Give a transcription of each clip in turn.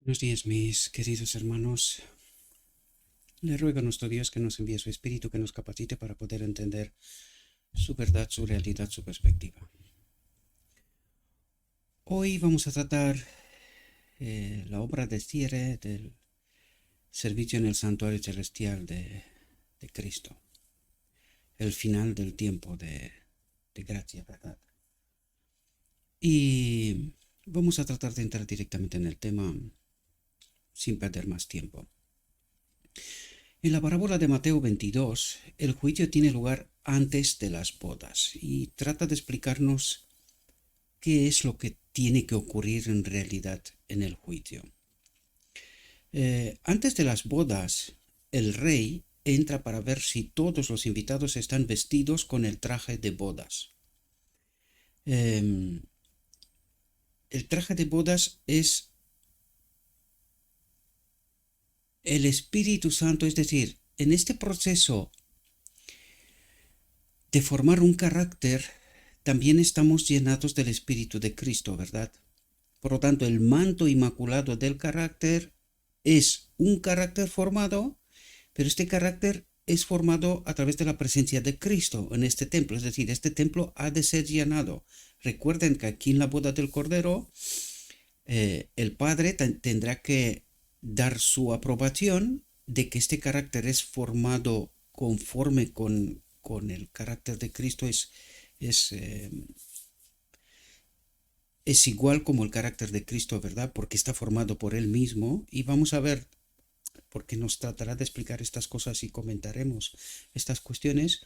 Buenos días, mis queridos hermanos. Le ruego a nuestro Dios que nos envíe su Espíritu, que nos capacite para poder entender su verdad, su realidad, su perspectiva. Hoy vamos a tratar la obra de cierre del servicio en el santuario celestial de Cristo, el final del tiempo de gracia, ¿verdad? Y vamos a tratar de entrar directamente en el tema sin perder más tiempo. En la parábola de Mateo 22, el juicio tiene lugar antes de las bodas y trata de explicarnos qué es lo que tiene que ocurrir en realidad en el juicio. Antes de las bodas, el rey entra para ver si todos los invitados están vestidos con el traje de bodas. El traje de bodas es el Espíritu Santo, es decir, en este proceso de formar un carácter, también estamos llenados del Espíritu de Cristo, ¿verdad? Por lo tanto, el manto inmaculado del carácter es un carácter formado, pero este carácter es formado a través de la presencia de Cristo en este templo, es decir, este templo ha de ser llenado. Recuerden que aquí en la boda del Cordero, el Padre tendrá que dar su aprobación de que este carácter es formado conforme con el carácter de Cristo, es, eh, es igual como el carácter de Cristo, ¿verdad? Porque está formado por Él mismo. Y vamos a ver, porque nos tratará de explicar estas cosas y comentaremos estas cuestiones,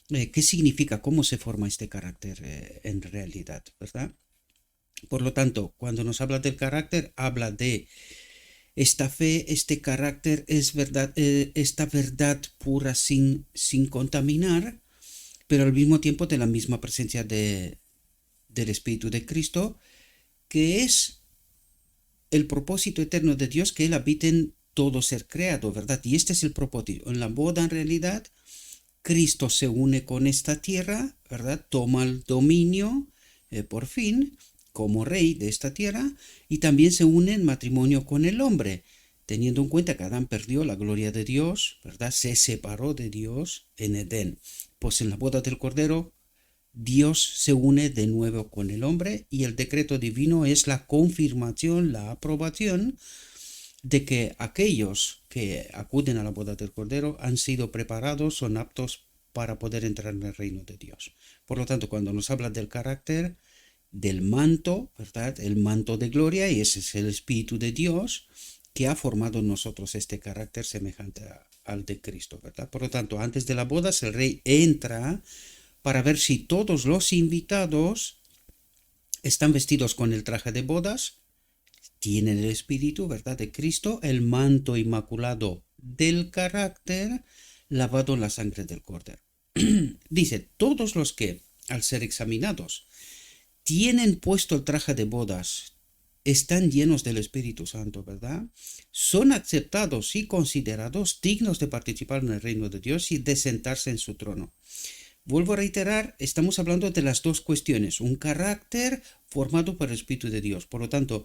qué significa, cómo se forma este carácter en realidad, ¿verdad? Por lo tanto, cuando nos habla del carácter, habla de esta fe, este carácter, es verdad, esta verdad pura sin contaminar, pero al mismo tiempo de la misma presencia del Espíritu de Cristo, que es el propósito eterno de Dios, que Él habite en todo ser creado, ¿verdad? Y este es el propósito. En la boda, en realidad, Cristo se une con esta tierra, ¿verdad? Toma el dominio, por fin, como rey de esta tierra, y también se une en matrimonio con el hombre, teniendo en cuenta que Adán perdió la gloria de Dios, ¿verdad? Se separó de Dios en Edén. Pues en la boda del Cordero, Dios se une de nuevo con el hombre y el decreto divino es la confirmación, la aprobación de que aquellos que acuden a la boda del Cordero han sido preparados, son aptos para poder entrar en el reino de Dios. Por lo tanto, cuando nos habla del carácter, del manto, ¿verdad? El manto de gloria, y ese es el Espíritu de Dios que ha formado en nosotros este carácter semejante al de Cristo, ¿verdad? Por lo tanto, antes de la boda, el rey entra para ver si todos los invitados están vestidos con el traje de bodas, tienen el Espíritu, ¿verdad?, de Cristo, el manto inmaculado del carácter, lavado en la sangre del Cordero. Dice, todos los que, al ser examinados, tienen puesto el traje de bodas, están llenos del Espíritu Santo, ¿verdad? Son aceptados y considerados dignos de participar en el reino de Dios y de sentarse en su trono. Vuelvo a reiterar, estamos hablando de las dos cuestiones, un carácter formado por el Espíritu de Dios. Por lo tanto,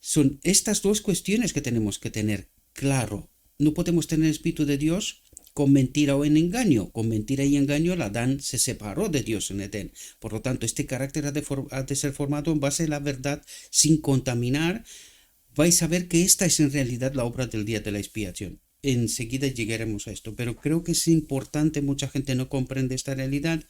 son estas dos cuestiones que tenemos que tener claro. No podemos tener el Espíritu de Dios con mentira o en engaño. Con mentira y engaño, Adán se separó de Dios en Edén. Por lo tanto, este carácter ha de ser formado en base a la verdad sin contaminar. Vais a ver que esta es en realidad la obra del día de la expiación. Enseguida llegaremos a esto, pero creo que es importante, mucha gente no comprende esta realidad.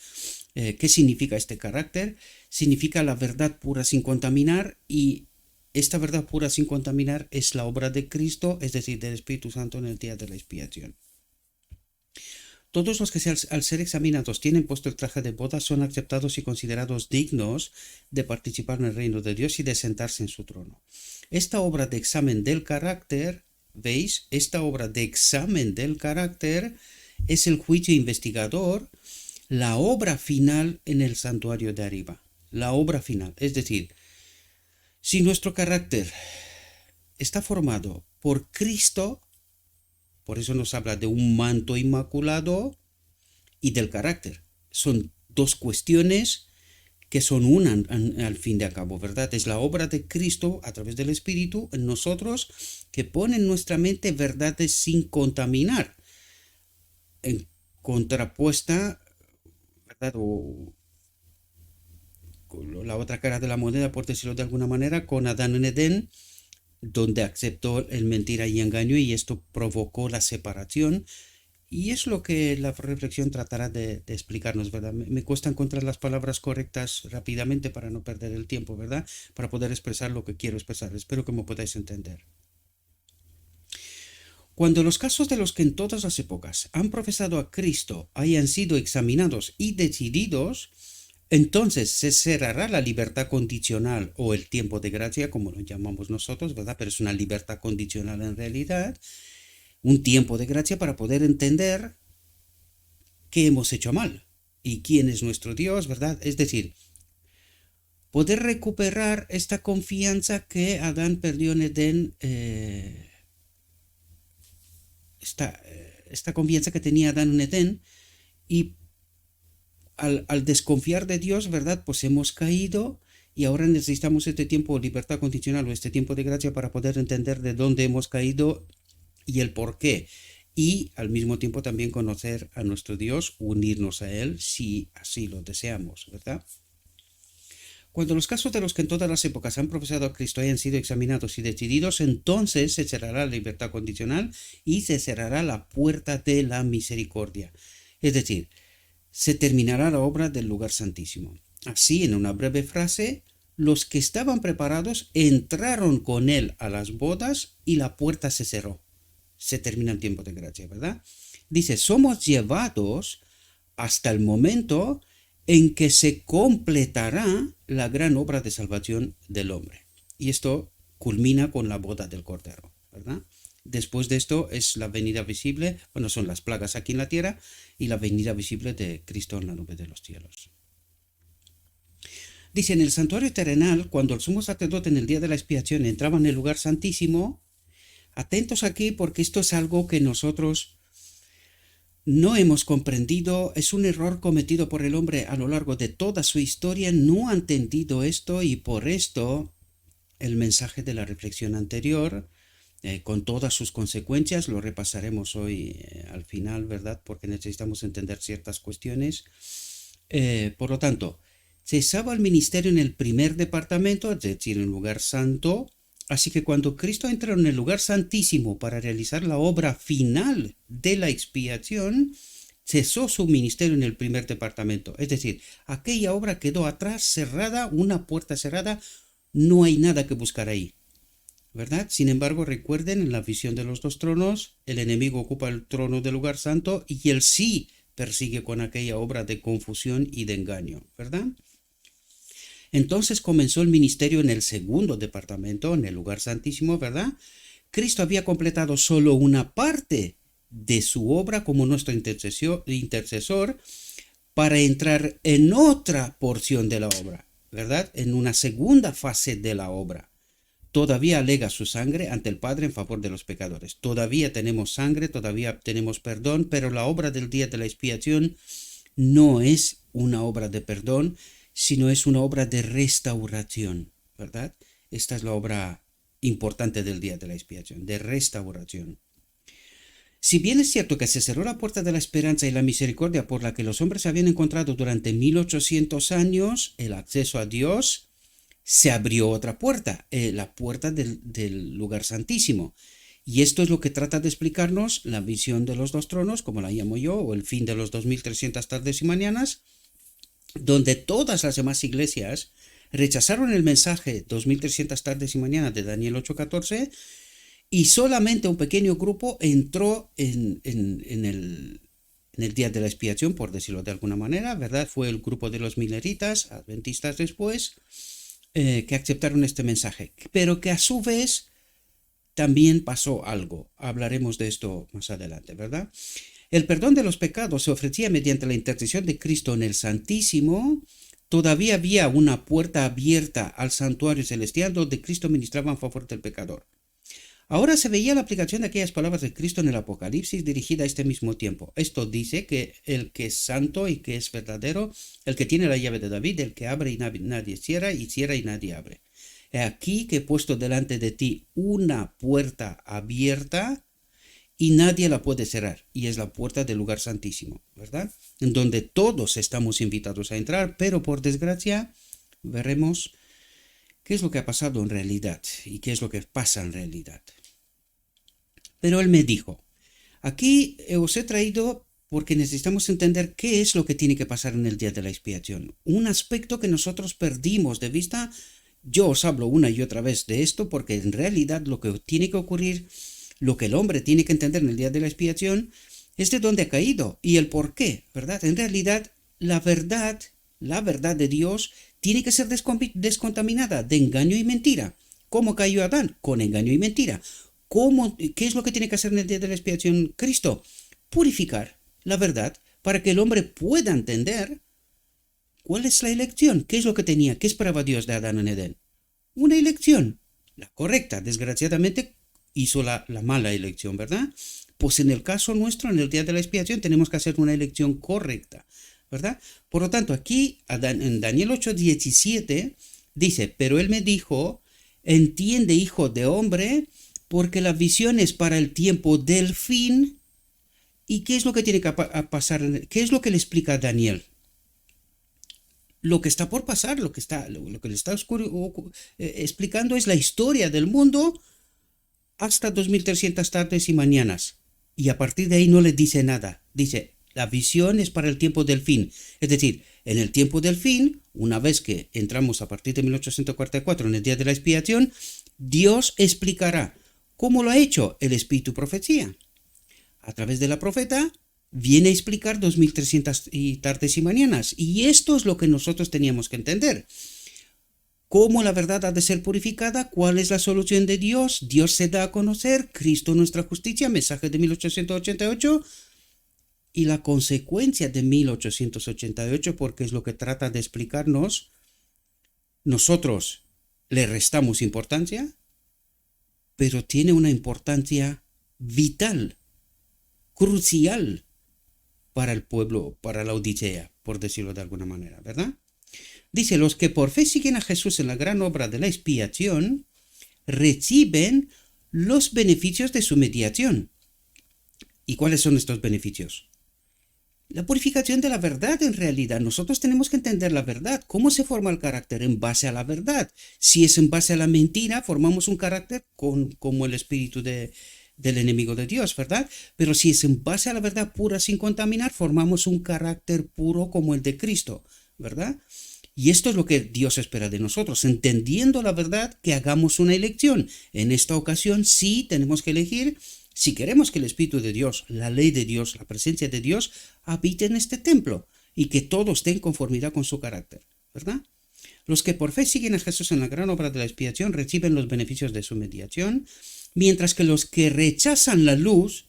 ¿Qué significa este carácter? Significa la verdad pura sin contaminar, y esta verdad pura sin contaminar es la obra de Cristo, es decir, del Espíritu Santo en el día de la expiación. Todos los que al ser examinados tienen puesto el traje de boda son aceptados y considerados dignos de participar en el reino de Dios y de sentarse en su trono. Esta obra de examen del carácter, ¿veis? Esta obra de examen del carácter es el juicio investigador, la obra final en el santuario de arriba. La obra final, es decir, si nuestro carácter está formado por Cristo, por eso nos habla de un manto inmaculado y del carácter. Son dos cuestiones que son una al fin de cabo, ¿verdad? Es la obra de Cristo a través del Espíritu en nosotros que pone en nuestra mente verdades sin contaminar, en contrapuesta, ¿verdad? O la otra cara de la moneda, por decirlo de alguna manera, con Adán en Edén, donde aceptó el mentira y engaño y esto provocó la separación. Y es lo que la reflexión tratará de explicarnos, ¿verdad? Me cuesta encontrar las palabras correctas rápidamente para no perder el tiempo, ¿verdad? Para poder expresar lo que quiero expresar. Espero que me podáis entender. Cuando los casos de los que en todas las épocas han profesado a Cristo hayan sido examinados y decididos, entonces se cerrará la libertad condicional o el tiempo de gracia, como lo llamamos nosotros, ¿verdad? Pero es una libertad condicional en realidad, un tiempo de gracia para poder entender qué hemos hecho mal y quién es nuestro Dios, ¿verdad? Es decir, poder recuperar esta confianza que Adán perdió en Edén, esta confianza que tenía Adán en Edén, y al desconfiar de Dios, ¿verdad? Pues hemos caído y ahora necesitamos este tiempo de libertad condicional o este tiempo de gracia para poder entender de dónde hemos caído y el por qué. Y al mismo tiempo también conocer a nuestro Dios, unirnos a Él si así lo deseamos, ¿verdad? Cuando los casos de los que en todas las épocas han profesado a Cristo hayan sido examinados y decididos, entonces se cerrará la libertad condicional y se cerrará la puerta de la misericordia. Es decir, se terminará la obra del lugar santísimo. Así, en una breve frase, los que estaban preparados entraron con Él a las bodas y la puerta se cerró. Se termina el tiempo de gracia, ¿verdad? Dice, somos llevados hasta el momento en que se completará la gran obra de salvación del hombre. Y esto culmina con la boda del Cordero, ¿verdad? Después de esto es la venida visible, bueno, son las plagas aquí en la tierra y la venida visible de Cristo en la nube de los cielos. Dice, en el santuario terrenal, cuando el sumo sacerdote en el día de la expiación entraba en el lugar santísimo, atentos aquí porque esto es algo que nosotros no hemos comprendido, es un error cometido por el hombre a lo largo de toda su historia, no ha entendido esto y por esto el mensaje de la reflexión anterior, con todas sus consecuencias, lo repasaremos hoy al final, ¿verdad? Porque necesitamos entender ciertas cuestiones. Por lo tanto, cesaba el ministerio en el primer departamento, es decir, en el lugar santo. Así que cuando Cristo entró en el lugar santísimo para realizar la obra final de la expiación, cesó su ministerio en el primer departamento. Es decir, aquella obra quedó atrás, cerrada, una puerta cerrada, no hay nada que buscar ahí, ¿verdad? Sin embargo, recuerden, en la visión de los dos tronos, el enemigo ocupa el trono del lugar santo y él sí persigue con aquella obra de confusión y de engaño, ¿verdad? Entonces comenzó el ministerio en el segundo departamento, en el lugar santísimo, ¿verdad? Cristo había completado solo una parte de su obra como nuestro intercesor para entrar en otra porción de la obra, ¿verdad? En una segunda fase de la obra. Todavía alega su sangre ante el Padre en favor de los pecadores. Todavía tenemos sangre, todavía tenemos perdón, pero la obra del día de la expiación no es una obra de perdón, sino es una obra de restauración, ¿verdad? Esta es la obra importante del día de la expiación, de restauración. Si bien es cierto que se cerró la puerta de la esperanza y la misericordia por la que los hombres habían encontrado durante 1800 años el acceso a Dios, se abrió otra puerta, la puerta del lugar santísimo. Y esto es lo que trata de explicarnos la visión de los dos tronos, como la llamo yo, o el fin de los 2300 tardes y mañanas, donde todas las demás iglesias rechazaron el mensaje 2300 tardes y mañanas de Daniel 8:14 y solamente un pequeño grupo entró en el día de la expiación, por decirlo de alguna manera, ¿verdad? Fue el grupo de los mileritas, adventistas después, que aceptaron este mensaje, pero que a su vez también pasó algo. Hablaremos de esto más adelante, ¿verdad? El perdón de los pecados se ofrecía mediante la intercesión de Cristo en el Santísimo. Todavía había una puerta abierta al santuario celestial donde Cristo ministraba en favor del pecador. Ahora se veía la aplicación de aquellas palabras de Cristo en el Apocalipsis dirigida a este mismo tiempo. Esto dice que el que es santo y que es verdadero, el que tiene la llave de David, el que abre y nadie cierra, y cierra y nadie abre. He aquí que he puesto delante de ti una puerta abierta y nadie la puede cerrar, y es la puerta del lugar santísimo, ¿verdad? En donde todos estamos invitados a entrar, pero por desgracia veremos qué es lo que ha pasado en realidad y qué es lo que pasa en realidad. Pero él me dijo, aquí os he traído porque necesitamos entender qué es lo que tiene que pasar en el día de la expiación. Un aspecto que nosotros perdimos de vista. Yo os hablo una y otra vez de esto porque en realidad lo que tiene que ocurrir, lo que el hombre tiene que entender en el día de la expiación, es de dónde ha caído y el por qué, ¿verdad? En realidad, la verdad de Dios tiene que ser descontaminada de engaño y mentira. ¿Cómo cayó Adán? Con engaño y mentira. ¿Qué es lo que tiene que hacer en el día de la expiación Cristo? Purificar la verdad para que el hombre pueda entender cuál es la elección, qué es lo que tenía, qué esperaba Dios de Adán en Edén. Una elección, la correcta. Desgraciadamente hizo la mala elección, ¿verdad? Pues en el caso nuestro, en el día de la expiación, tenemos que hacer una elección correcta, ¿verdad? Por lo tanto, aquí en Daniel 8:17 dice, pero él me dijo, entiende, hijo de hombre, porque la visión es para el tiempo del fin. ¿Y qué es lo que tiene que pasar? ¿Qué es lo que le explica a Daniel? Lo que está por pasar, lo que le está explicando es la historia del mundo hasta 2300 tardes y mañanas. Y a partir de ahí no le dice nada. Dice, la visión es para el tiempo del fin. Es decir, en el tiempo del fin, una vez que entramos a partir de 1844 en el día de la expiación, Dios explicará cómo lo ha hecho el Espíritu Profecía. A través de la profeta viene a explicar 2300 tardes y mañanas. Y esto es lo que nosotros teníamos que entender. ¿Cómo la verdad ha de ser purificada? ¿Cuál es la solución de Dios? Dios se da a conocer, Cristo nuestra justicia, mensaje de 1888, y la consecuencia de 1888, porque es lo que trata de explicarnos. Nosotros le restamos importancia, pero tiene una importancia vital, crucial para el pueblo, para la Odisea, por decirlo de alguna manera, ¿verdad? Dice, los que por fe siguen a Jesús en la gran obra de la expiación, reciben los beneficios de su mediación. ¿Y cuáles son estos beneficios? La purificación de la verdad en realidad. Nosotros tenemos que entender la verdad. ¿Cómo se forma el carácter? En base a la verdad. Si es en base a la mentira, formamos un carácter como el espíritu del enemigo de Dios, ¿verdad? Pero si es en base a la verdad pura sin contaminar, formamos un carácter puro como el de Cristo, ¿verdad? Y esto es lo que Dios espera de nosotros, entendiendo la verdad, que hagamos una elección. En esta ocasión sí tenemos que elegir si queremos que el Espíritu de Dios, la ley de Dios, la presencia de Dios habite en este templo y que todo esté en conformidad con su carácter, ¿verdad? Los que por fe siguen a Jesús en la gran obra de la expiación reciben los beneficios de su mediación, mientras que los que rechazan la luz.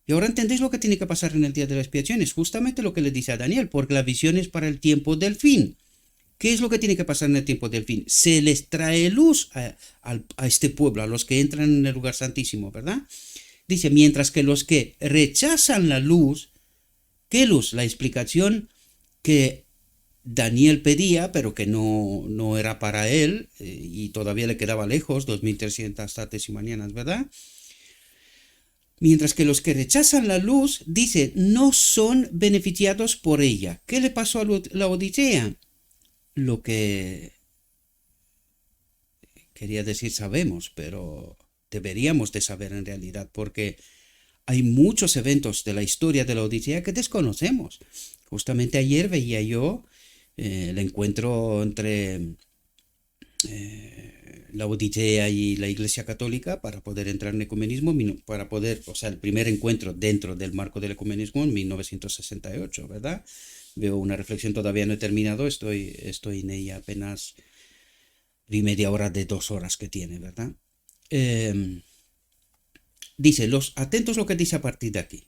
Y ahora entendéis lo que tiene que pasar en el día de la expiación. Es justamente lo que le dice a Daniel, porque la visión es para el tiempo del fin. ¿Qué es lo que tiene que pasar en el tiempo del fin? Se les trae luz a este pueblo, a los que entran en el lugar santísimo, ¿verdad? Dice, mientras que los que rechazan la luz, ¿qué luz? La explicación que Daniel pedía, pero que no era para él, y todavía le quedaba lejos, 2300 tardes y mañanas, ¿verdad? Mientras que los que rechazan la luz, dice, no son beneficiados por ella. ¿Qué le pasó a la Odisea? Lo que quería decir sabemos, pero deberíamos de saber en realidad, porque hay muchos eventos de la historia de la Odisea que desconocemos. Justamente ayer veía yo el encuentro entre la Odisea y la Iglesia Católica para poder entrar en ecumenismo, el primer encuentro dentro del marco del ecumenismo en 1968, ¿verdad? Veo una reflexión, todavía no he terminado, estoy en ella apenas, vi media hora de 2 horas que tiene, ¿verdad? Dice, atentos lo que dice a partir de aquí,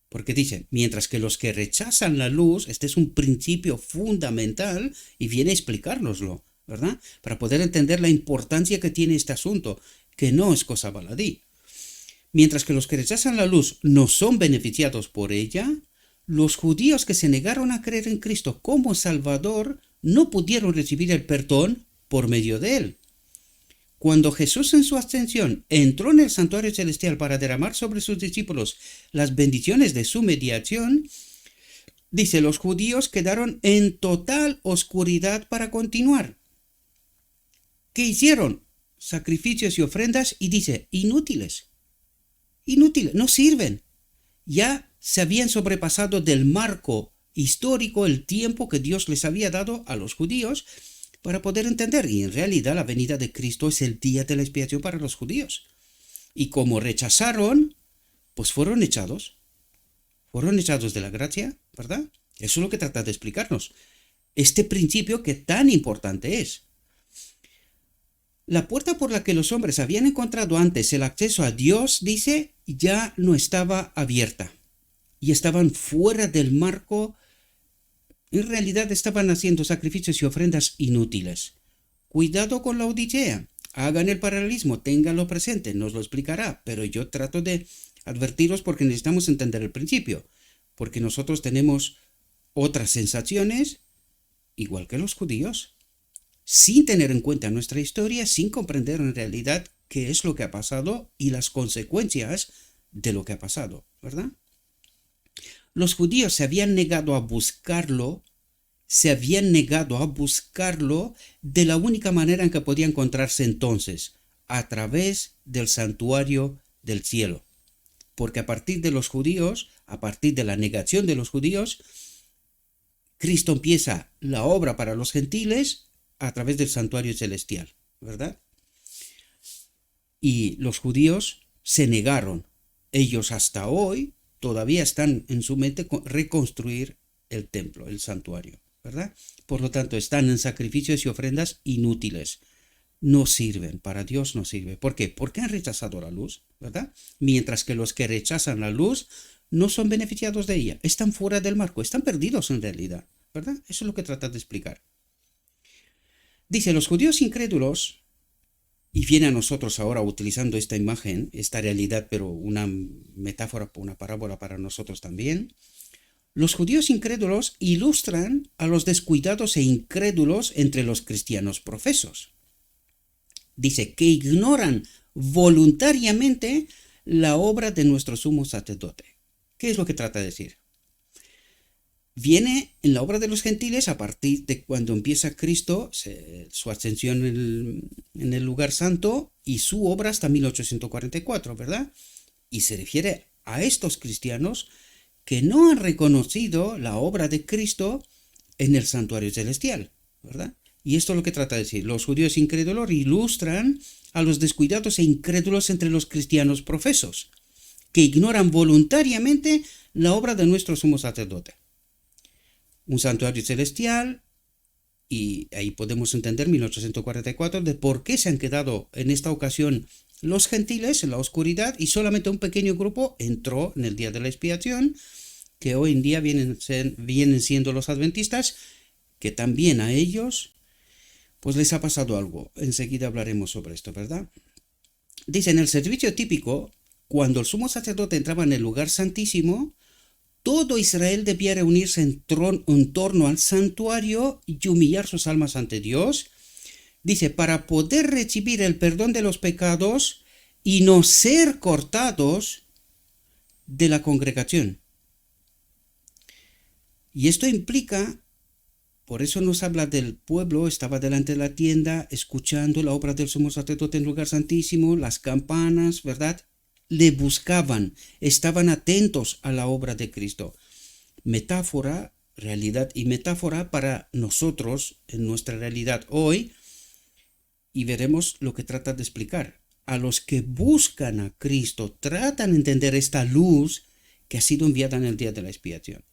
porque dice, mientras que los que rechazan la luz, este es un principio fundamental y viene a explicárnoslo, ¿verdad? Para poder entender la importancia que tiene este asunto. que no es cosa baladí. Mientras que los que rechazan la luz no son beneficiados por ella, los judíos que se negaron a creer en Cristo como Salvador no pudieron recibir el perdón por medio de él. Cuando Jesús en su ascensión entró en el santuario celestial para derramar sobre sus discípulos las bendiciones de su mediación, dice, los judíos quedaron en total oscuridad para continuar. ¿Qué hicieron? Sacrificios y ofrendas, y dice, inútiles, no sirven. Ya se habían sobrepasado del marco histórico el tiempo que Dios les había dado a los judíos para poder entender, y en realidad la venida de Cristo es el día de la expiación para los judíos. Y como rechazaron, pues fueron echados de la gracia, ¿verdad? Eso es lo que trata de explicarnos. Este principio que tan importante es. La puerta por la que los hombres habían encontrado antes el acceso a Dios, dice, ya no estaba abierta. Y estaban fuera del marco. En realidad estaban haciendo sacrificios y ofrendas inútiles. Cuidado con la Odisea. Hagan el paralelismo, ténganlo presente, nos lo explicará. Pero yo trato de advertiros porque necesitamos entender el principio. Porque nosotros tenemos otras sensaciones, igual que los judíos, sin tener en cuenta nuestra historia, sin comprender en realidad qué es lo que ha pasado y las consecuencias de lo que ha pasado, ¿verdad? Los judíos se habían negado a buscarlo de la única manera en que podía encontrarse entonces, a través del santuario del cielo. Porque a partir de los judíos, a partir de la negación de los judíos, Cristo empieza la obra para los gentiles a través del santuario celestial, ¿verdad? Y los judíos se negaron. Ellos hasta hoy todavía están en su mente reconstruir el templo, el santuario, ¿verdad? Por lo tanto, están en sacrificios y ofrendas inútiles. No sirven, para Dios no sirve. ¿Por qué? Porque han rechazado la luz, ¿verdad? Mientras que los que rechazan la luz no son beneficiados de ella, están fuera del marco, están perdidos en realidad, ¿verdad? Eso es lo que trata de explicar. Dice, los judíos incrédulos, y viene a nosotros ahora utilizando esta imagen, esta realidad, pero una metáfora, una parábola para nosotros también. Los judíos incrédulos ilustran a los descuidados e incrédulos entre los cristianos profesos. Dice que ignoran voluntariamente la obra de nuestro sumo sacerdote. ¿Qué es lo que trata de decir? Viene en la obra de los gentiles a partir de cuando empieza Cristo, su ascensión en el lugar santo, y su obra hasta 1844, ¿verdad? Y se refiere a estos cristianos que no han reconocido la obra de Cristo en el santuario celestial, ¿verdad? Y esto es lo que trata de decir. Los judíos incrédulos ilustran a los descuidados e incrédulos entre los cristianos profesos, que ignoran voluntariamente la obra de nuestro sumo sacerdote. Un santuario celestial, y ahí podemos entender 1844 de por qué se han quedado en esta ocasión los gentiles en la oscuridad y solamente un pequeño grupo entró en el día de la expiación, que hoy en día vienen siendo los adventistas, que también a ellos pues les ha pasado algo. Enseguida hablaremos sobre esto, ¿verdad? Dice, en el servicio típico, cuando el sumo sacerdote entraba en el lugar santísimo, todo Israel debía reunirse en torno al santuario y humillar sus almas ante Dios. Dice, para poder recibir el perdón de los pecados y no ser cortados de la congregación. Y esto implica, por eso nos habla del pueblo, estaba delante de la tienda, escuchando la obra del sumo sacerdote en el lugar santísimo, las campanas, ¿verdad? Le buscaban, estaban atentos a la obra de Cristo. Metáfora, realidad y metáfora para nosotros en nuestra realidad hoy, y veremos lo que trata de explicar. A los que buscan a Cristo, tratan de entender esta luz que ha sido enviada en el día de la expiación,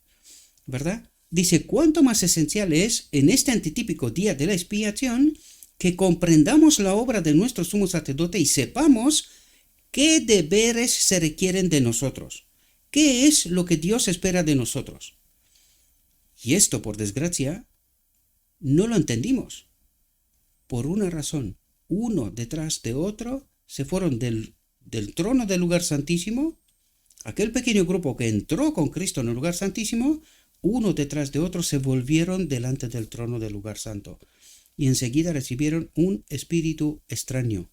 ¿verdad? Dice, cuánto más esencial es en este antitípico día de la expiación que comprendamos la obra de nuestro sumo sacerdote y sepamos qué deberes se requieren de nosotros, qué es lo que Dios espera de nosotros. Y esto, por desgracia, no lo entendimos. Por una razón, uno detrás de otro, se fueron del trono del lugar santísimo, aquel pequeño grupo que entró con Cristo en el lugar santísimo, uno detrás de otro se volvieron delante del trono del lugar santo y enseguida recibieron un espíritu extraño.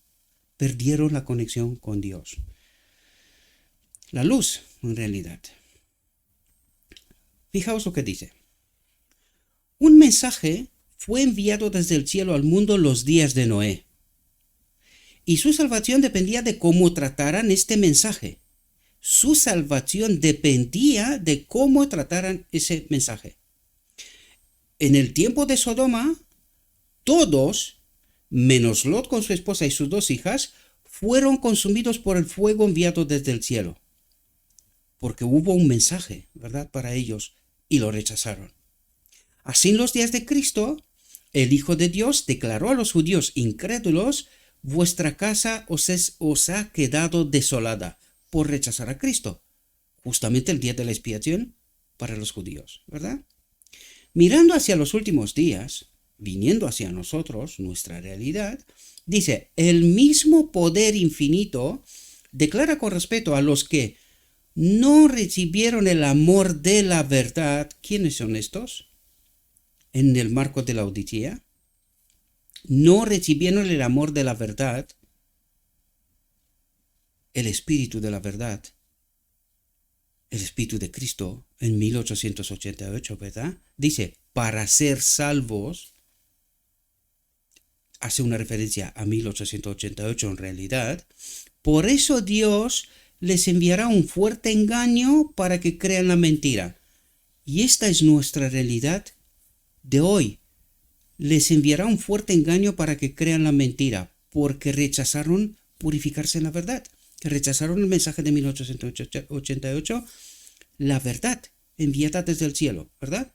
Perdieron la conexión con Dios. La luz, en realidad. Fijaos lo que dice. Un mensaje fue enviado desde el cielo al mundo en los días de Noé. Y su salvación dependía de cómo trataran este mensaje. Su salvación dependía de cómo trataran ese mensaje. En el tiempo de Sodoma, todos, menos Lot con su esposa y sus 2 hijas, fueron consumidos por el fuego enviado desde el cielo. Porque hubo un mensaje, ¿verdad?, para ellos, y lo rechazaron. Así en los días de Cristo, el Hijo de Dios declaró a los judíos incrédulos: vuestra casa os ha quedado desolada por rechazar a Cristo. Justamente el día de la expiación para los judíos, ¿verdad? Mirando hacia los últimos días, viniendo hacia nosotros, nuestra realidad, dice, el mismo poder infinito declara con respecto a los que no recibieron el amor de la verdad. ¿Quiénes son estos? En el marco de la Odisea, no recibieron el amor de la verdad, el espíritu de la verdad, el espíritu de Cristo en 1888, ¿verdad? Dice, para ser salvos, hace una referencia a 1888 en realidad, por eso Dios les enviará un fuerte engaño para que crean la mentira. Y esta es nuestra realidad de hoy. Les enviará un fuerte engaño para que crean la mentira, porque rechazaron purificarse en la verdad, que rechazaron el mensaje de 1888, la verdad enviada desde el cielo, ¿verdad?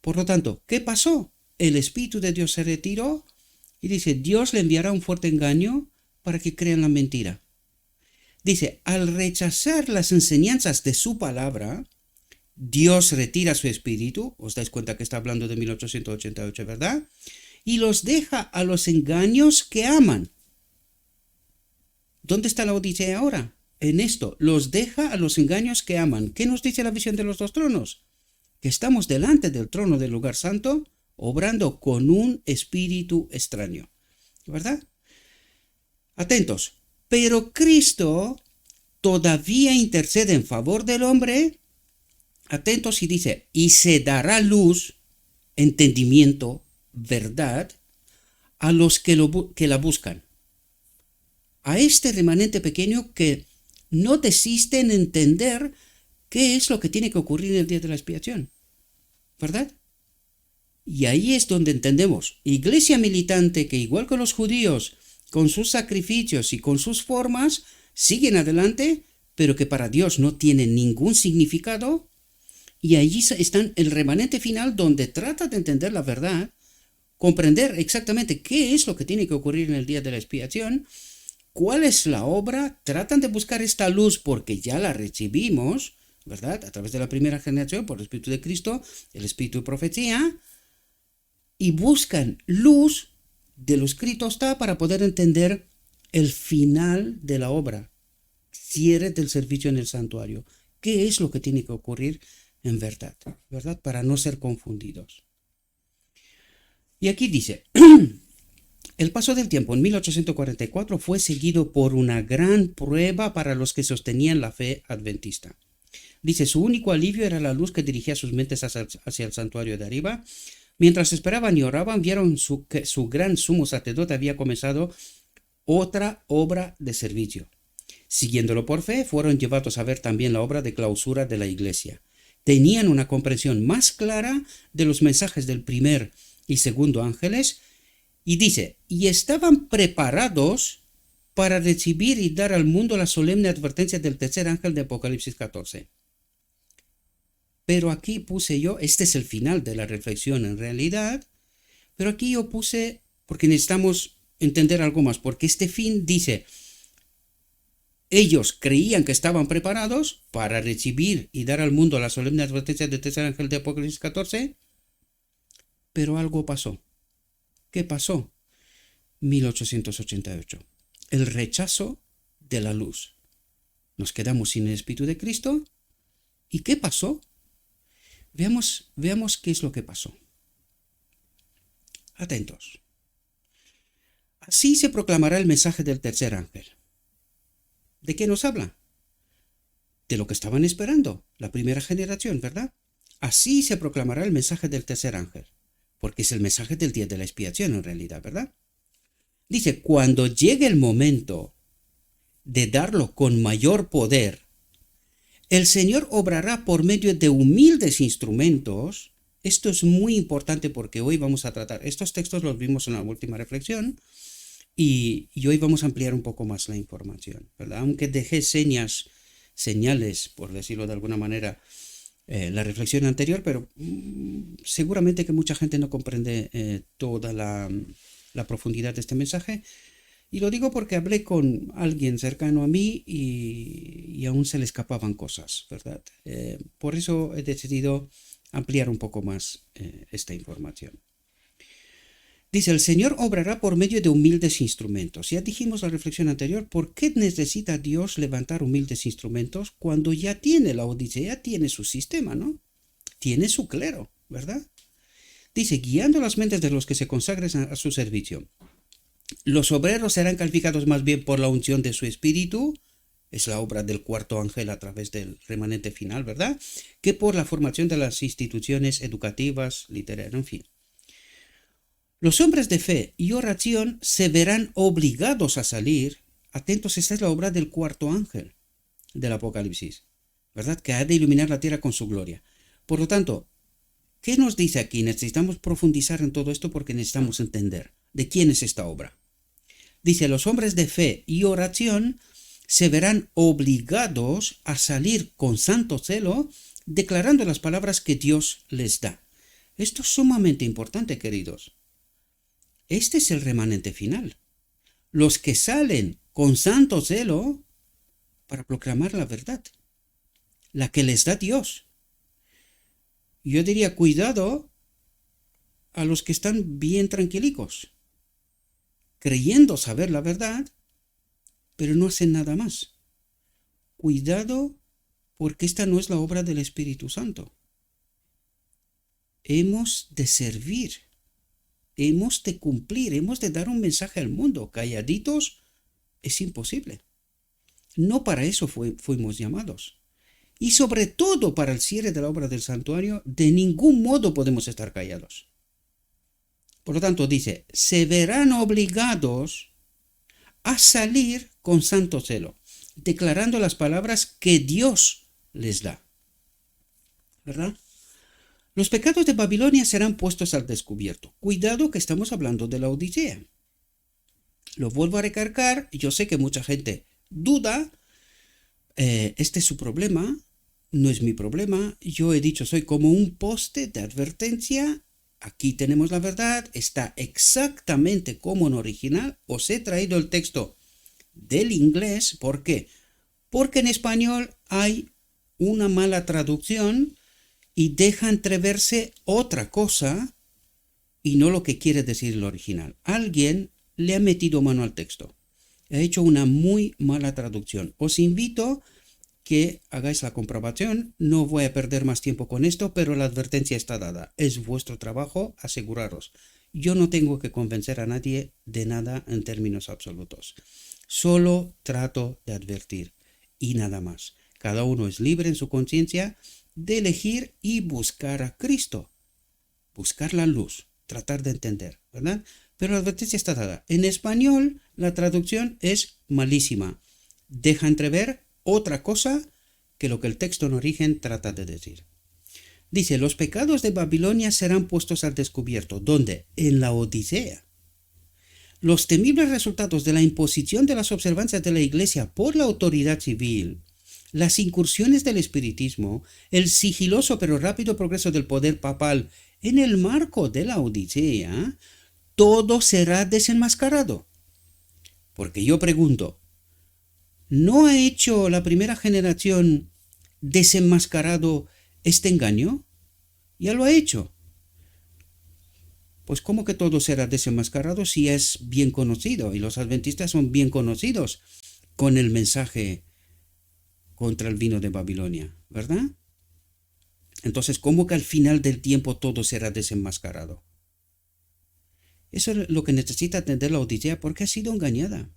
Por lo tanto, ¿qué pasó? El Espíritu de Dios se retiró y dice, Dios le enviará un fuerte engaño para que crean la mentira. Dice, al rechazar las enseñanzas de su palabra, Dios retira su espíritu, os dais cuenta que está hablando de 1888, ¿verdad? Y los deja a los engaños que aman. ¿Dónde está la Odisea ahora? En esto, los deja a los engaños que aman. ¿Qué nos dice la visión de los 2 tronos? Que estamos delante del trono del lugar santo, obrando con un espíritu extraño, ¿verdad? Atentos. Pero Cristo todavía intercede en favor del hombre. Atentos, y dice, y se dará luz, entendimiento, verdad, a los que la buscan. A este remanente pequeño que no desiste en entender qué es lo que tiene que ocurrir en el día de la expiación, ¿verdad? Y ahí es donde entendemos, iglesia militante que igual que los judíos, con sus sacrificios y con sus formas, siguen adelante, pero que para Dios no tienen ningún significado. Y allí están el remanente final donde trata de entender la verdad, comprender exactamente qué es lo que tiene que ocurrir en el día de la expiación, cuál es la obra, tratan de buscar esta luz porque ya la recibimos, ¿verdad? A través de la primera generación, por el Espíritu de Cristo, el Espíritu de profecía, y buscan luz de lo escrito está para poder entender el final de la obra, cierre del servicio en el santuario, qué es lo que tiene que ocurrir en verdad, ¿verdad? Para no ser confundidos. Y aquí dice, el paso del tiempo en 1844 fue seguido por una gran prueba para los que sostenían la fe adventista. Dice, su único alivio era la luz que dirigía sus mentes hacia el santuario de arriba. Mientras esperaban y oraban, vieron que su gran sumo sacerdote había comenzado otra obra de servicio. Siguiéndolo por fe, fueron llevados a ver también la obra de clausura de la iglesia. Tenían una comprensión más clara de los mensajes del primer y segundo ángeles, y dice, y estaban preparados para recibir y dar al mundo la solemne advertencia del tercer ángel de Apocalipsis 14. Pero aquí puse yo, este es el final de la reflexión en realidad, pero aquí yo puse, porque necesitamos entender algo más, porque este fin dice, ellos creían que estaban preparados para recibir y dar al mundo la solemne advertencia del tercer ángel de Apocalipsis 14, pero algo pasó. ¿Qué pasó? 1888. el rechazo de la luz. Nos quedamos sin el Espíritu de Cristo. ¿Y qué pasó? Veamos qué es lo que pasó. Atentos. Así se proclamará el mensaje del tercer ángel. ¿De qué nos habla? De lo que estaban esperando, la primera generación, ¿verdad? Así se proclamará el mensaje del tercer ángel, porque es el mensaje del día de la expiación en realidad, ¿verdad? Dice, cuando llegue el momento de darlo con mayor poder, el Señor obrará por medio de humildes instrumentos. Esto es muy importante porque hoy vamos a tratar, estos textos los vimos en la última reflexión y hoy vamos a ampliar un poco más la información, ¿verdad? Aunque dejé señales, por decirlo de alguna manera, la reflexión anterior, pero seguramente que mucha gente no comprende toda la profundidad de este mensaje. Y lo digo porque hablé con alguien cercano a mí y aún se le escapaban cosas, ¿verdad? Por eso he decidido ampliar un poco más esta información. Dice, el Señor obrará por medio de humildes instrumentos. Ya dijimos la reflexión anterior, ¿por qué necesita Dios levantar humildes instrumentos cuando ya tiene la Odisea, tiene su sistema, ¿no? Tiene su clero, ¿verdad? Dice, guiando las mentes de los que se consagren a su servicio. Los obreros serán calificados más bien por la unción de su espíritu, es la obra del cuarto ángel a través del remanente final, ¿verdad? Que por la formación de las instituciones educativas, literarias, en fin. Los hombres de fe y oración se verán obligados a salir. Atentos, esta es la obra del cuarto ángel del Apocalipsis, ¿verdad? Que ha de iluminar la tierra con su gloria. Por lo tanto, ¿qué nos dice aquí? Necesitamos profundizar en todo esto porque necesitamos entender de quién es esta obra. Dice, los hombres de fe y oración se verán obligados a salir con santo celo, declarando las palabras que Dios les da. Esto es sumamente importante, queridos. Este es el remanente final. Los que salen con santo celo para proclamar la verdad, la que les da Dios. Yo diría, cuidado a los que están bien tranquilicos, creyendo saber la verdad, pero no hacen nada más. Cuidado, porque esta no es la obra del Espíritu Santo. Hemos de servir, hemos de cumplir, hemos de dar un mensaje al mundo. Calladitos es imposible. No para eso fuimos llamados. Y sobre todo para el cierre de la obra del santuario, de ningún modo podemos estar callados. Por lo tanto, dice, se verán obligados a salir con santo celo, declarando las palabras que Dios les da. ¿Verdad? Los pecados de Babilonia serán puestos al descubierto. Cuidado que estamos hablando de la Odisea. Lo vuelvo a recalcar, yo sé que mucha gente duda, este es su problema, no es mi problema. Yo he dicho, soy como un poste de advertencia. Aquí tenemos la verdad, está exactamente como en original. Os he traído el texto del inglés. ¿Por qué? Porque en español hay una mala traducción y deja entreverse otra cosa y no lo que quiere decir el original. Alguien le ha metido mano al texto. Ha hecho una muy mala traducción. Os invito que hagáis la comprobación. No voy a perder más tiempo con esto, pero la advertencia está dada. Es vuestro trabajo aseguraros. Yo no tengo que convencer a nadie de nada en términos absolutos. Solo trato de advertir y nada más. Cada uno es libre en su conciencia de elegir y buscar a Cristo. Buscar la luz, tratar de entender, ¿verdad? Pero la advertencia está dada. En español, la traducción es malísima. Deja entrever otra cosa que lo que el texto en origen trata de decir. Dice, los pecados de Babilonia serán puestos al descubierto. ¿Dónde? En la Odisea. Los temibles resultados de la imposición de las observancias de la Iglesia por la autoridad civil, las incursiones del espiritismo, el sigiloso pero rápido progreso del poder papal en el marco de la Odisea, todo será desenmascarado. Porque yo pregunto, ¿no ha hecho la primera generación desenmascarado este engaño? Ya lo ha hecho. Pues ¿cómo que todo será desenmascarado si es bien conocido? Y los adventistas son bien conocidos con el mensaje contra el vino de Babilonia, ¿verdad? Entonces, ¿cómo que al final del tiempo todo será desenmascarado? Eso es lo que necesita entender la Odisea, porque ha sido engañada.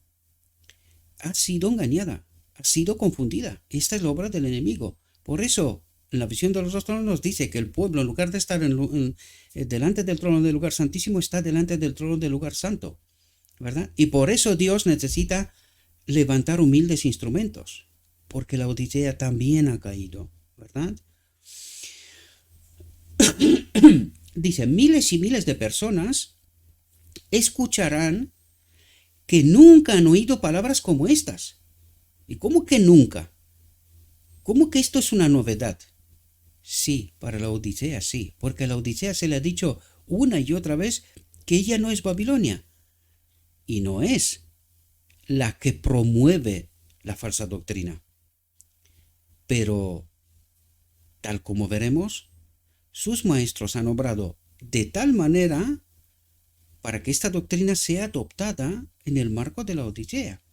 Ha sido engañada, ha sido confundida. Esta es la obra del enemigo. Por eso, en la visión de los dos tronos nos dice que el pueblo, en lugar de estar delante del trono del lugar santísimo, está delante del trono del lugar santo, ¿verdad? Y por eso Dios necesita levantar humildes instrumentos, porque la Odisea también ha caído, ¿verdad? Dice, miles y miles de personas escucharán que nunca han oído palabras como estas. ¿Y cómo que nunca? ¿Cómo que esto es una novedad? Sí, para la Odisea sí, porque a la Odisea se le ha dicho una y otra vez que ella no es Babilonia, y no es la que promueve la falsa doctrina. Pero, tal como veremos, sus maestros han obrado de tal manera para que esta doctrina sea adoptada en el marco de la Odisea,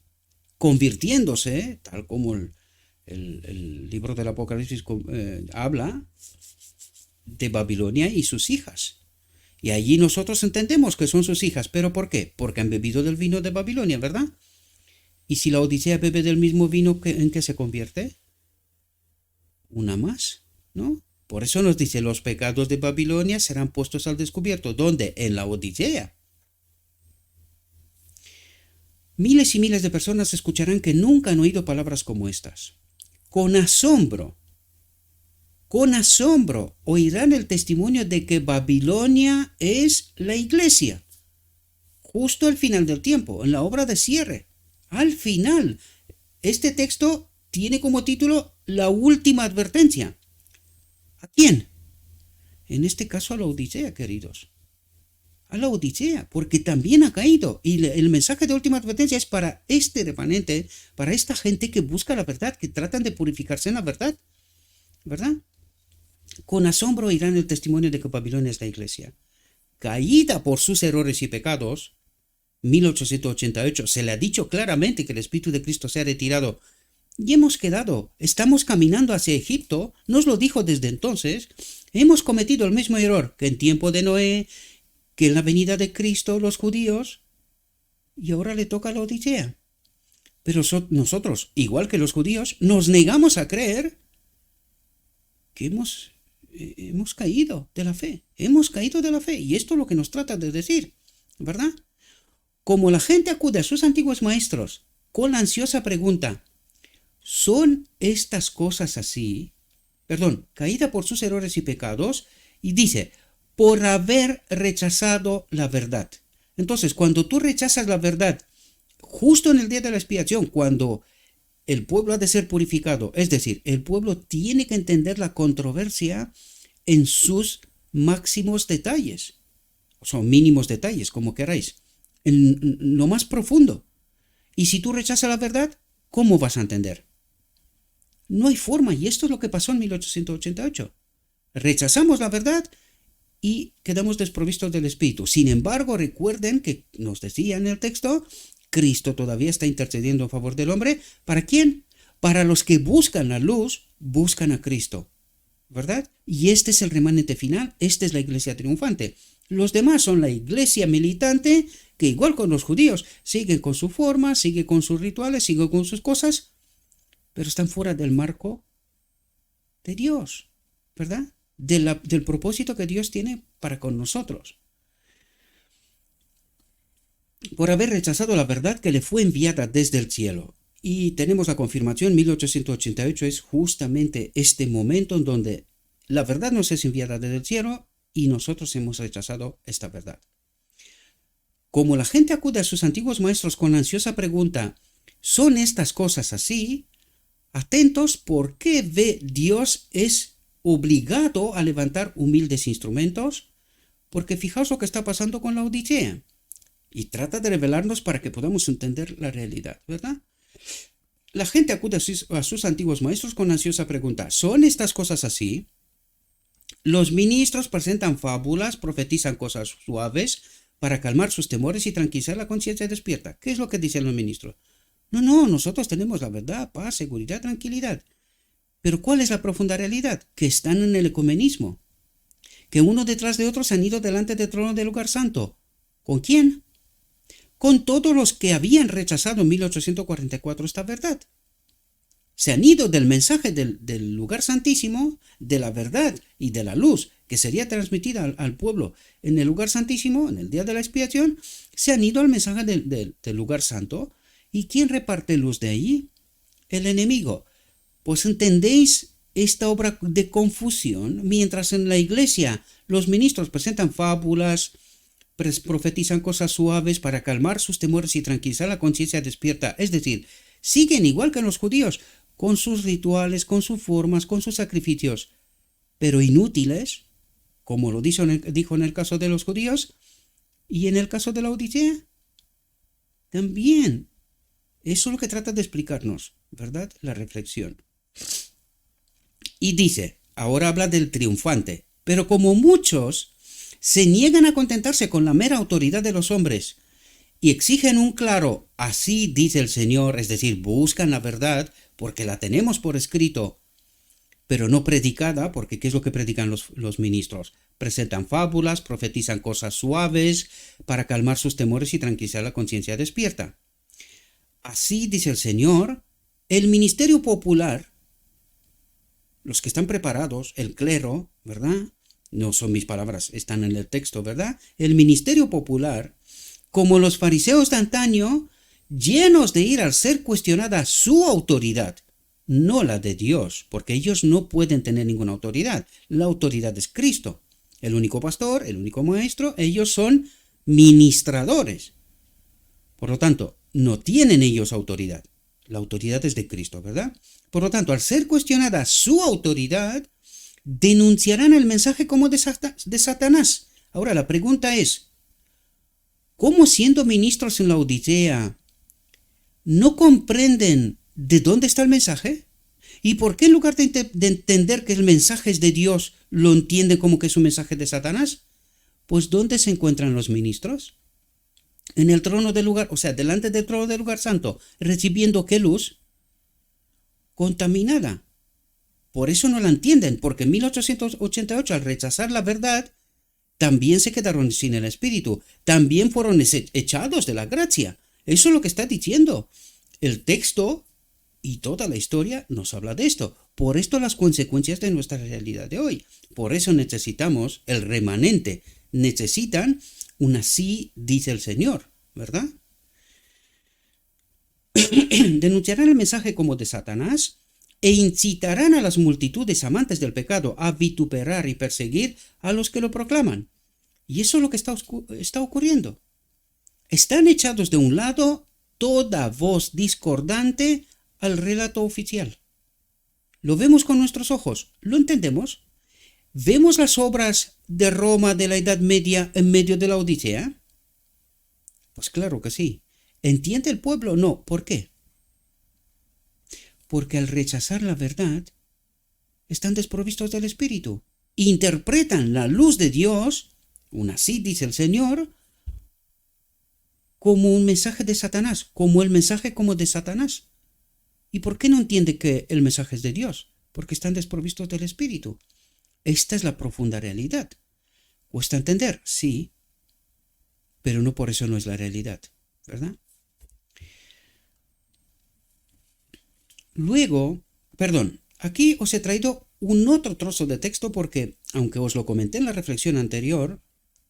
convirtiéndose, tal como el libro del Apocalipsis habla, de Babilonia y sus hijas. Y allí nosotros entendemos que son sus hijas, ¿pero por qué? Porque han bebido del vino de Babilonia, ¿verdad? Y si la Odisea bebe del mismo vino, ¿en qué se convierte? Una más, ¿no? Por eso nos dice, los pecados de Babilonia serán puestos al descubierto. ¿Dónde? En la Odisea. Miles y miles de personas escucharán que nunca han oído palabras como estas. Con asombro oirán el testimonio de que Babilonia es la iglesia. Justo al final del tiempo, en la obra de cierre. Al final, este texto tiene como título La última advertencia. ¿A quién? En este caso a la Odisea, queridos. A la Odisea, porque también ha caído. Y el mensaje de última advertencia es para este remanente, para esta gente que busca la verdad, que tratan de purificarse en la verdad, ¿verdad? Con asombro oirán el testimonio de que Babilonia es la iglesia. Caída por sus errores y pecados, 1888, se le ha dicho claramente que el Espíritu de Cristo se ha retirado y estamos caminando hacia Egipto, nos lo dijo desde entonces, hemos cometido el mismo error que en tiempo de Noé, que en la venida de Cristo los judíos, y ahora le toca a la Odisea. Pero nosotros, igual que los judíos, nos negamos a creer que hemos caído de la fe, y esto es lo que nos trata de decir, ¿verdad? Como la gente acude a sus antiguos maestros con la ansiosa pregunta, ¿son estas cosas así? Caída por sus errores y pecados, y dice, por haber rechazado la verdad. Entonces, cuando tú rechazas la verdad, justo en el día de la expiación, cuando el pueblo ha de ser purificado, es decir, el pueblo tiene que entender la controversia en sus máximos detalles, o son mínimos detalles, como queráis, en lo más profundo. Y si tú rechazas la verdad, ¿cómo vas a entender? No hay forma, y esto es lo que pasó en 1888. Rechazamos la verdad y quedamos desprovistos del Espíritu. Sin embargo, recuerden que nos decía en el texto, Cristo todavía está intercediendo a favor del hombre. ¿Para quién? Para los que buscan la luz, buscan a Cristo, ¿verdad? Y este es el remanente final, esta es la iglesia triunfante. Los demás son la iglesia militante, que igual con los judíos, siguen con su forma, siguen con sus rituales, siguen con sus cosas, pero están fuera del marco de Dios, ¿verdad? Del propósito que Dios tiene para con nosotros. Por haber rechazado la verdad que le fue enviada desde el cielo. Y tenemos la confirmación, 1888 es justamente este momento en donde la verdad nos es enviada desde el cielo y nosotros hemos rechazado esta verdad. Como la gente acude a sus antiguos maestros con la ansiosa pregunta, ¿son estas cosas así? Atentos, porque Dios es obligado a levantar humildes instrumentos, porque fijaos lo que está pasando con la Odisea, y trata de revelarnos para que podamos entender la realidad, ¿verdad? La gente acude a sus antiguos maestros con ansiosa pregunta, ¿son estas cosas así? Los ministros presentan fábulas, profetizan cosas suaves para calmar sus temores y tranquilizar la conciencia despierta. ¿Qué es lo que dicen los ministros? No, nosotros tenemos la verdad, paz, seguridad, tranquilidad. Pero ¿cuál es la profunda realidad? Que están en el ecumenismo. Que uno detrás de otro se han ido delante del trono del lugar santo. ¿Con quién? Con todos los que habían rechazado en 1844 esta verdad. Se han ido del mensaje del lugar santísimo, de la verdad y de la luz que sería transmitida al pueblo en el lugar santísimo, en el día de la expiación, se han ido al mensaje del lugar santo. ¿Y quién reparte luz de allí? El enemigo. Pues entendéis esta obra de confusión, mientras en la iglesia los ministros presentan fábulas, profetizan cosas suaves para calmar sus temores y tranquilizar la conciencia despierta. Es decir, siguen igual que los judíos, con sus rituales, con sus formas, con sus sacrificios, pero inútiles, como lo dijo en el caso de los judíos, y en el caso de la Odisea, también. Eso es lo que trata de explicarnos, ¿verdad? La reflexión. Y dice, ahora habla del triunfante, pero como muchos se niegan a contentarse con la mera autoridad de los hombres y exigen un claro, así dice el Señor, es decir, buscan la verdad porque la tenemos por escrito, pero no predicada, porque ¿qué es lo que predican los ministros? Presentan fábulas, profetizan cosas suaves para calmar sus temores y tranquilizar la conciencia despierta. Así dice el Señor, el ministerio popular, los que están preparados, el clero, ¿verdad? No son mis palabras, están en el texto, ¿verdad? El ministerio popular, como los fariseos de antaño, llenos de ira al ser cuestionada su autoridad, no la de Dios, porque ellos no pueden tener ninguna autoridad. La autoridad es Cristo, el único pastor, el único maestro, ellos son ministradores. Por lo tanto, no tienen ellos autoridad. La autoridad es de Cristo, ¿verdad? Por lo tanto, al ser cuestionada su autoridad, denunciarán el mensaje como de Satanás. Ahora, la pregunta es, ¿cómo siendo ministros en la Odisea no comprenden de dónde está el mensaje? ¿Y por qué en lugar de entender que el mensaje es de Dios, lo entienden como que es un mensaje de Satanás? Pues ¿dónde se encuentran los ministros? En el trono del lugar, o sea, delante del trono del lugar santo, recibiendo ¿qué luz? Contaminada. Por eso no la entienden, porque en 1888, al rechazar la verdad, también se quedaron sin el Espíritu, también fueron echados de la gracia. Eso es lo que está diciendo. El texto y toda la historia nos habla de esto. Por esto las consecuencias de nuestra realidad de hoy. Por eso necesitamos, el remanente, necesitan un así dice el Señor, ¿verdad? Denunciarán el mensaje como de Satanás e incitarán a las multitudes amantes del pecado a vituperar y perseguir a los que lo proclaman. Y eso es lo que está ocurriendo. Están echados de un lado toda voz discordante al relato oficial. ¿Lo vemos con nuestros ojos? ¿Lo entendemos? ¿Vemos las obras de Roma de la Edad Media en medio de la Odisea? Pues claro que sí. ¿Entiende el pueblo? No. ¿Por qué? Porque al rechazar la verdad, están desprovistos del Espíritu. Interpretan la luz de Dios, un así dice el Señor, como un mensaje de Satanás, como el mensaje como de Satanás. ¿Y por qué no entiende que el mensaje es de Dios? Porque están desprovistos del Espíritu. Esta es la profunda realidad. ¿Cuesta entender? Sí, pero no por eso no es la realidad, ¿verdad? Luego, aquí os he traído un otro trozo de texto porque, aunque os lo comenté en la reflexión anterior,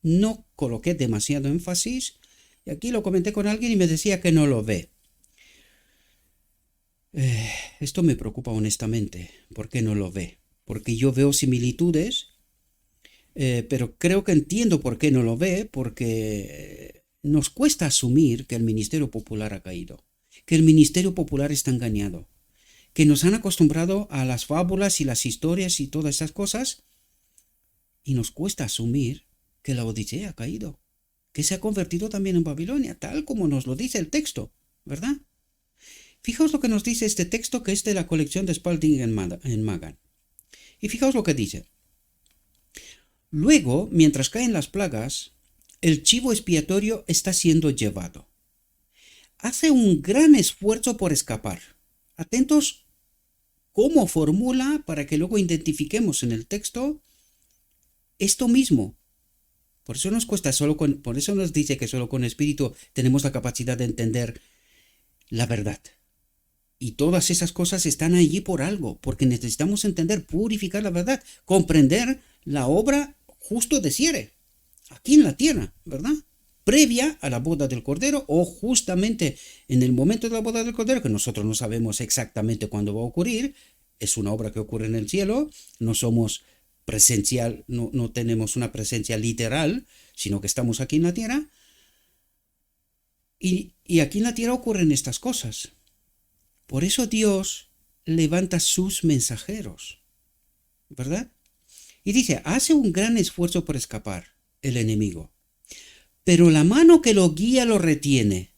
no coloqué demasiado énfasis y aquí lo comenté con alguien y me decía que no lo ve. Esto me preocupa honestamente. ¿Por qué no lo ve? Porque yo veo similitudes, pero creo que entiendo por qué no lo ve, porque nos cuesta asumir que el ministerio popular ha caído, que el ministerio popular está engañado, que nos han acostumbrado a las fábulas y las historias y todas esas cosas, y nos cuesta asumir que la Odisea ha caído, que se ha convertido también en Babilonia, tal como nos lo dice el texto, ¿verdad? Fijaos lo que nos dice este texto que es de la colección de Spalding en Magan. Y fijaos lo que dice. Luego, mientras caen las plagas, el chivo expiatorio está siendo llevado. Hace un gran esfuerzo por escapar. Atentos cómo formula para que luego identifiquemos en el texto esto mismo. Por eso nos cuesta por eso nos dice que solo con espíritu tenemos la capacidad de entender la verdad. Y todas esas cosas están allí por algo, porque necesitamos entender, purificar la verdad, comprender la obra justo de Siere, aquí en la tierra, ¿verdad? Previa a la boda del Cordero o justamente en el momento de la boda del Cordero, que nosotros no sabemos exactamente cuándo va a ocurrir, es una obra que ocurre en el cielo, no somos presencial, no tenemos una presencia literal, sino que estamos aquí en la tierra, y aquí en la tierra ocurren estas cosas. Por eso Dios levanta sus mensajeros, ¿verdad? Y dice, hace un gran esfuerzo por escapar el enemigo, pero la mano que lo guía lo retiene.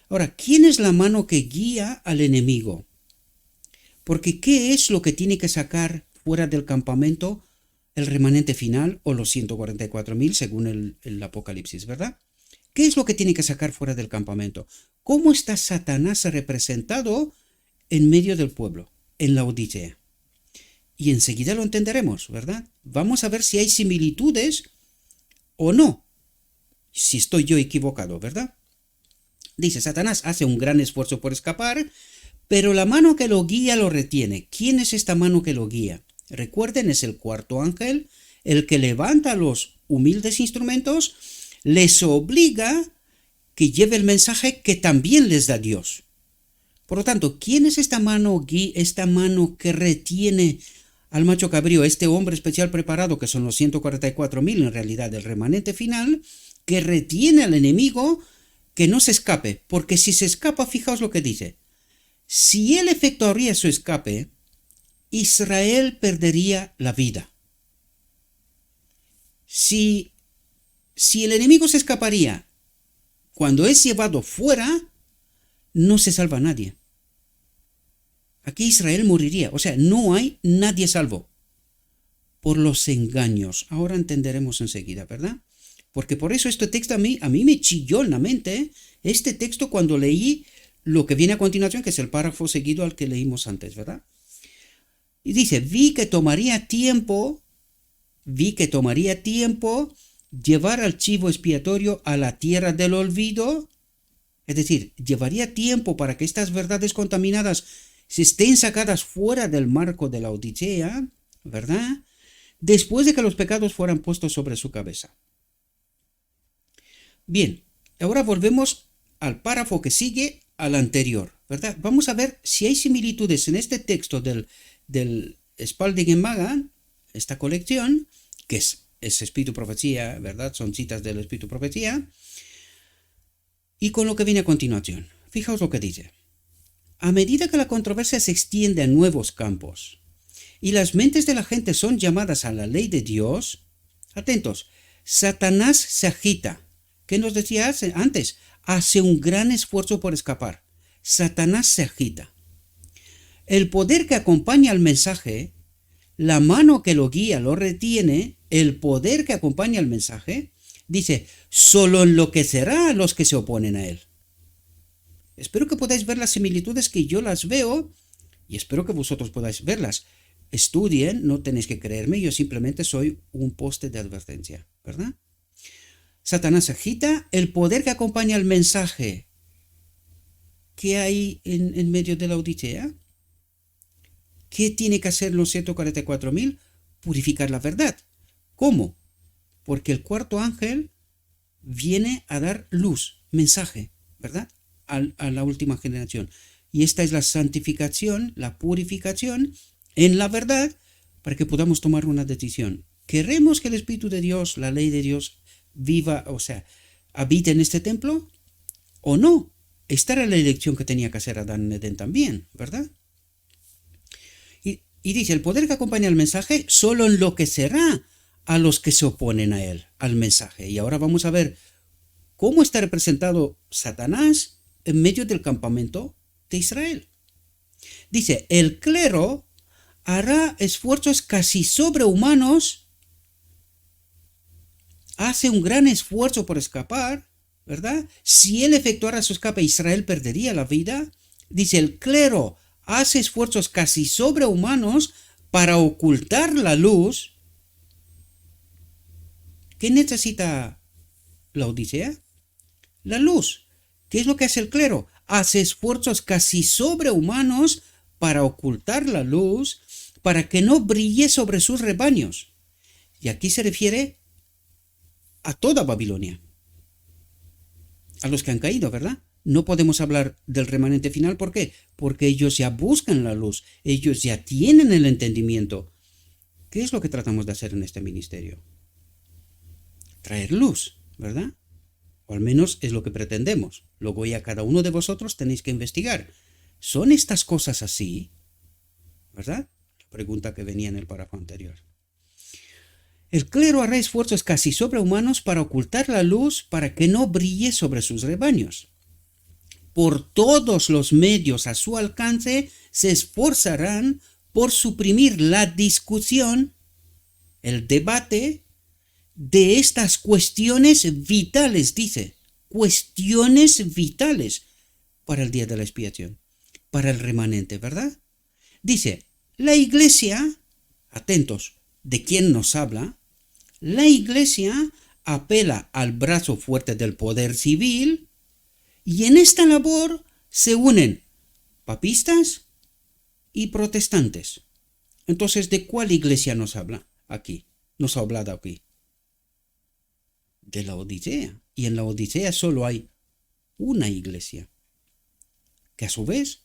Ahora, ¿quién es la mano que guía al enemigo? Porque ¿qué es lo que tiene que sacar fuera del campamento el remanente final o los 144.000 según el Apocalipsis, ¿verdad? ¿Qué es lo que tiene que sacar fuera del campamento? ¿Cómo está Satanás representado en medio del pueblo, en la Odisea? Y enseguida lo entenderemos, ¿verdad? Vamos a ver si hay similitudes o no. Si estoy yo equivocado, ¿verdad? Dice, Satanás hace un gran esfuerzo por escapar, pero la mano que lo guía lo retiene. ¿Quién es esta mano que lo guía? Recuerden, es el cuarto ángel, el que levanta los humildes instrumentos, les obliga que lleve el mensaje que también les da Dios. Por lo tanto, ¿quién es esta mano que retiene al macho cabrío, este hombre especial preparado, que son los 144.000 en realidad, el remanente final, que retiene al enemigo que no se escape? Porque si se escapa, fijaos lo que dice, si él efectuaría su escape, Israel perdería la vida. Si el enemigo se escaparía cuando es llevado fuera, no se salva nadie. Aquí Israel moriría. O sea, no hay nadie salvo por los engaños. Ahora entenderemos enseguida, ¿verdad? Porque por eso este texto a mí me chilló en la mente, este texto cuando leí lo que viene a continuación, que es el párrafo seguido al que leímos antes, ¿verdad? Y dice, vi que tomaría tiempo llevar al chivo expiatorio a la tierra del olvido. Es decir, llevaría tiempo para que estas verdades contaminadas se estén sacadas fuera del marco de la Odisea, ¿verdad? Después de que los pecados fueran puestos sobre su cabeza. Bien, ahora volvemos al párrafo que sigue al anterior, ¿verdad? Vamos a ver si hay similitudes en este texto del Spalding Maga, esta colección, que es Espíritu Profecía, ¿verdad? Son citas del Espíritu Profecía, y con lo que viene a continuación. Fijaos lo que dice. A medida que la controversia se extiende a nuevos campos y las mentes de la gente son llamadas a la ley de Dios, atentos, Satanás se agita. ¿Qué nos decía antes? Hace un gran esfuerzo por escapar. Satanás se agita. El poder que acompaña al mensaje, la mano que lo guía lo retiene, el poder que acompaña al mensaje, dice, solo enloquecerá a los que se oponen a él. Espero que podáis ver las similitudes que yo las veo y espero que vosotros podáis verlas. Estudien, no tenéis que creerme, yo simplemente soy un poste de advertencia, ¿verdad? Satanás agita, el poder que acompaña al mensaje. ¿Qué hay en medio de la Odisea? ¿Qué tiene que hacer los 144.000? Purificar la verdad. ¿Cómo? Porque el cuarto ángel viene a dar luz, mensaje, ¿verdad? A la última generación. Y esta es la santificación, la purificación en la verdad para que podamos tomar una decisión. ¿Queremos que el Espíritu de Dios, la ley de Dios, viva, o sea, habite en este templo? ¿O no? Esta era la elección que tenía que hacer Adán en Edén también, ¿verdad? Y dice, el poder que acompaña al mensaje solo enloquecerá a los que se oponen a él, al mensaje. Y ahora vamos a ver cómo está representado Satanás en medio del campamento de Israel. Dice, el clero hará esfuerzos casi sobrehumanos hace un gran esfuerzo por escapar, ¿verdad? Si él efectuara su escape, Israel perdería la vida. Dice, el clero hace esfuerzos casi sobrehumanos para ocultar la luz. ¿Qué necesita la Odisea? La luz. ¿Qué es lo que hace el clero? Hace esfuerzos casi sobrehumanos para ocultar la luz, para que no brille sobre sus rebaños. Y aquí se refiere a toda Babilonia, a los que han caído, ¿verdad? No podemos hablar del remanente final, ¿por qué? Porque ellos ya buscan la luz, ellos ya tienen el entendimiento. ¿Qué es lo que tratamos de hacer en este ministerio? Traer luz, ¿verdad? O al menos es lo que pretendemos. Luego ya cada uno de vosotros tenéis que investigar. ¿Son estas cosas así? ¿Verdad? La pregunta que venía en el párrafo anterior. El clero hará esfuerzos casi sobrehumanos para ocultar la luz para que no brille sobre sus rebaños. Por todos los medios a su alcance se esforzarán por suprimir la discusión, el debate de estas cuestiones vitales, dice, cuestiones vitales para el día de la expiación, para el remanente, ¿verdad? Dice, la iglesia, atentos, ¿de quién nos habla? La iglesia apela al brazo fuerte del poder civil y en esta labor se unen papistas y protestantes. Entonces, ¿de cuál iglesia nos habla aquí? Nos ha hablado aquí. De la Odisea. Y en la Odisea solo hay una iglesia, que a su vez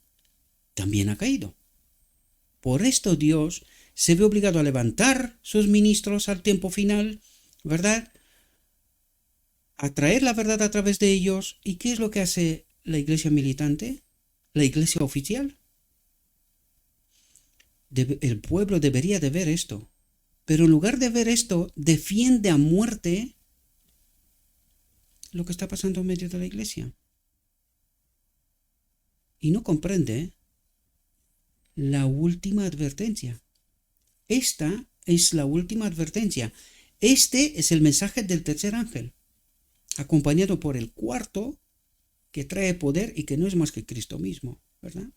también ha caído. Por esto Dios se ve obligado a levantar sus ministros al tiempo final, ¿verdad? A traer la verdad a través de ellos. ¿Y qué es lo que hace la iglesia militante? La iglesia oficial. El pueblo debería de ver esto. Pero en lugar de ver esto, defiende a muerte lo que está pasando en medio de la iglesia. Y no comprende la última advertencia. Esta es la última advertencia. Este es el mensaje del tercer ángel, acompañado por el cuarto, que trae poder y que no es más que Cristo mismo, ¿verdad?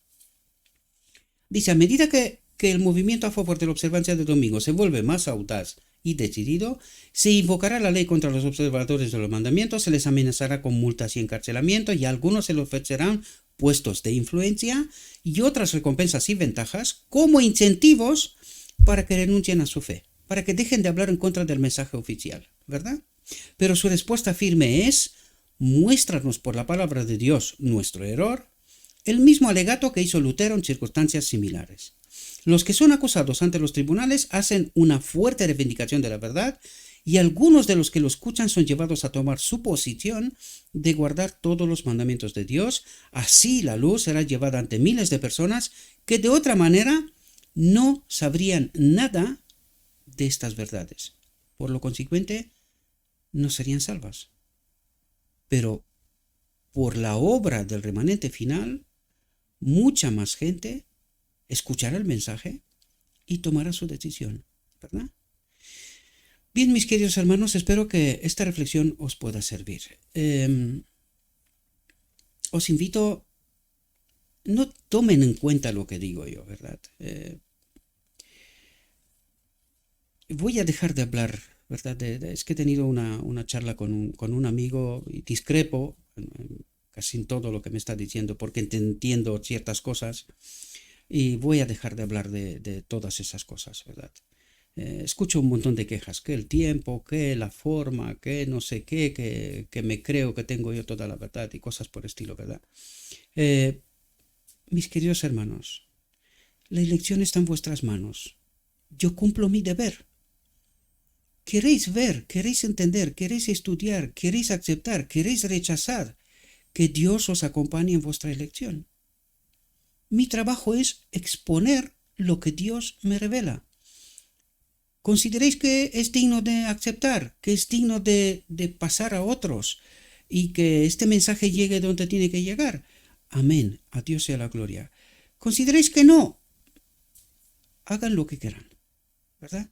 Dice, a medida que el movimiento a favor de la observancia del domingo se vuelve más audaz y decidido, se invocará la ley contra los observadores de los mandamientos, se les amenazará con multas y encarcelamiento, y a algunos se les ofrecerán puestos de influencia y otras recompensas y ventajas como incentivos para que renuncien a su fe, para que dejen de hablar en contra del mensaje oficial, ¿verdad? Pero su respuesta firme es, muéstranos por la palabra de Dios nuestro error, el mismo alegato que hizo Lutero en circunstancias similares. Los que son acusados ante los tribunales hacen una fuerte reivindicación de la verdad y algunos de los que lo escuchan son llevados a tomar su posición de guardar todos los mandamientos de Dios. Así la luz será llevada ante miles de personas que de otra manera no sabrían nada de estas verdades. Por lo consiguiente, no serían salvas. Pero por la obra del remanente final, mucha más gente escuchará el mensaje y tomará su decisión, ¿verdad? Bien, mis queridos hermanos, espero que esta reflexión os pueda servir. Os invito, no tomen en cuenta lo que digo yo, ¿verdad? Voy a dejar de hablar, ¿verdad? Es que he tenido una charla con un amigo y discrepo casi en todo lo que me está diciendo porque entiendo ciertas cosas y voy a dejar de hablar de todas esas cosas, ¿verdad? Escucho un montón de quejas, que el tiempo, que la forma, que no sé qué, que me creo que tengo yo toda la verdad y cosas por estilo, ¿verdad? Mis queridos hermanos, la elección está en vuestras manos. Yo cumplo mi deber. Queréis ver, queréis entender, queréis estudiar, queréis aceptar, queréis rechazar, que Dios os acompañe en vuestra elección. Mi trabajo es exponer lo que Dios me revela. ¿Consideréis que es digno de aceptar, que es digno de pasar a otros y que este mensaje llegue donde tiene que llegar? Amén, a Dios sea la gloria. ¿Consideréis que no? Hagan lo que quieran, ¿verdad?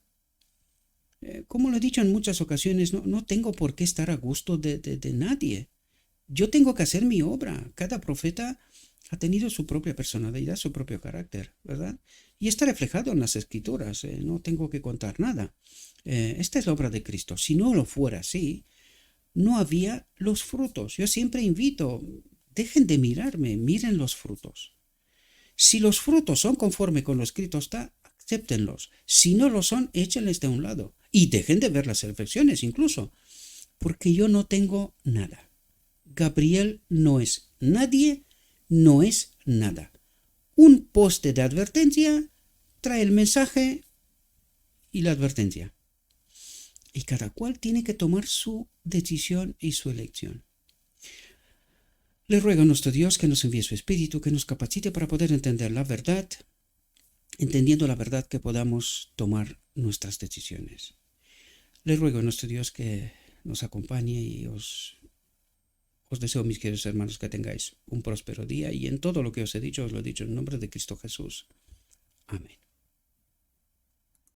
Como lo he dicho en muchas ocasiones, no tengo por qué estar a gusto de nadie. Yo tengo que hacer mi obra. Cada profeta ha tenido su propia personalidad, su propio carácter, ¿verdad? Y está reflejado en las escrituras. No tengo que contar nada. Esta es la obra de Cristo. Si no lo fuera así, no había los frutos. Yo siempre invito, dejen de mirarme, miren los frutos. Si los frutos son conforme con lo escrito está, acéptenlos. Si no lo son, échenles de un lado. Y dejen de ver las reflexiones incluso. Porque yo no tengo nada. Gabriel no es nadie, no es nada. Un poste de advertencia trae el mensaje y la advertencia. Y cada cual tiene que tomar su decisión y su elección. Le ruego a nuestro Dios que nos envíe su Espíritu, que nos capacite para poder entender la verdad, entendiendo la verdad que podamos tomar nuestras decisiones. Le ruego a nuestro Dios que nos acompañe y os deseo, mis queridos hermanos, que tengáis un próspero día y en todo lo que os he dicho, os lo he dicho en nombre de Cristo Jesús. Amén.